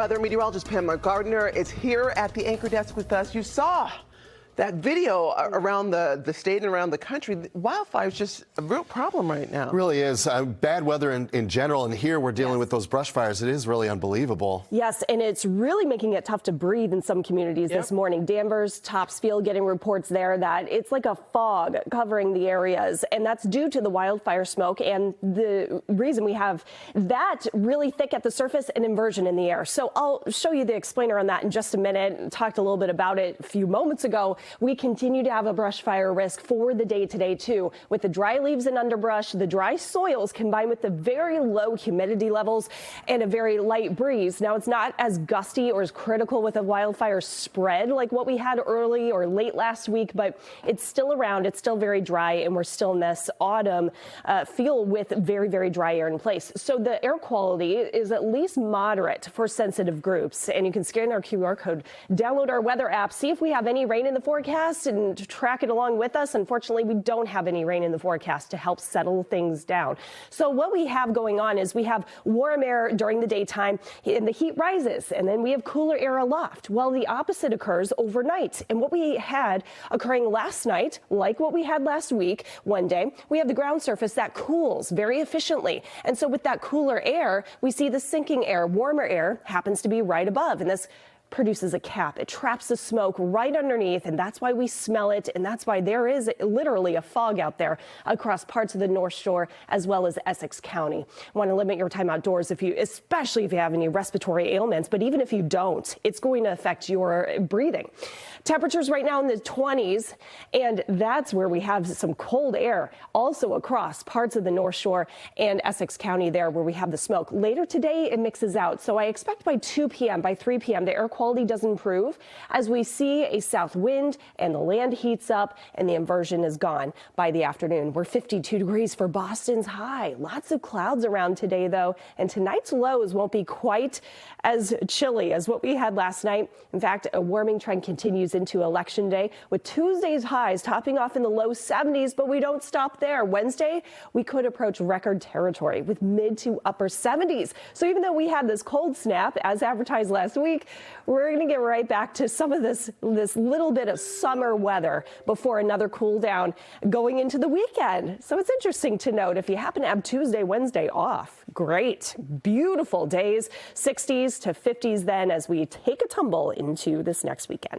Weather meteorologist Pamela Gardner is here at the anchor desk with us. You saw that video around the state and around the country. Wildfire's just a real problem right now. It really is. Bad weather in general, and here we're dealing with those brush fires. It is really unbelievable. Yes, and it's really making it tough to breathe in some communities this morning. Danvers, Topsfield getting reports there that it's like a fog covering the areas, and that's due to the wildfire smoke and the reason we have that really thick at the surface and inversion in the air. So I'll show you the explainer on that in just a minute. Talked a little bit about it a few moments ago. We continue to have a brush fire risk for the day today, too, with the dry leaves and underbrush, the dry soils combined with the very low humidity levels and a very light breeze. Now, it's not as gusty or as critical with a wildfire spread like what we had early or late last week, but it's still around. It's still very dry, and we're still in this autumn feel with very, very dry air in place. So the air quality is at least moderate for sensitive groups, and you can scan our QR code, download our weather app, see if we have any rain in the forecast and track it along with us. Unfortunately, we don't have any rain in the forecast to help settle things down. So what we have going on is we have warm air during the daytime and the heat rises, and then we have cooler air aloft. Well, the opposite occurs overnight. And what we had occurring last night, like what we had last week, one day, we have the ground surface that cools very efficiently. And so with that cooler air, we see the sinking air, warmer air happens to be right above. And this produces a cap. It traps the smoke right underneath, and that's why we smell it, and that's why there is literally a fog out there across parts of the North Shore as well as Essex County. Want to limit your time outdoors especially if you have any respiratory ailments, but even if you don't, it's going to affect your breathing. Temperatures right now in the 20s, and that's where we have some cold air also across parts of the North Shore and Essex County there where we have the smoke. Later today, it mixes out, so I expect by 2 p.m., by 3 p.m., the air quality does improve as we see a south wind and the land heats up and the inversion is gone by the afternoon. We're 52 degrees for Boston's high. Lots of clouds around today, though, and tonight's lows won't be quite as chilly as what we had last night. In fact, a warming trend continues into Election Day with Tuesday's highs topping off in the low 70s, but we don't stop there. Wednesday, we could approach record territory with mid to upper 70s. So even though we had this cold snap as advertised last week, we're going to get right back to some of this little bit of summer weather before another cool down going into the weekend. So it's interesting to note if you happen to have Tuesday, Wednesday off, great, beautiful days, 60s to 50s then as we take a tumble into this next weekend.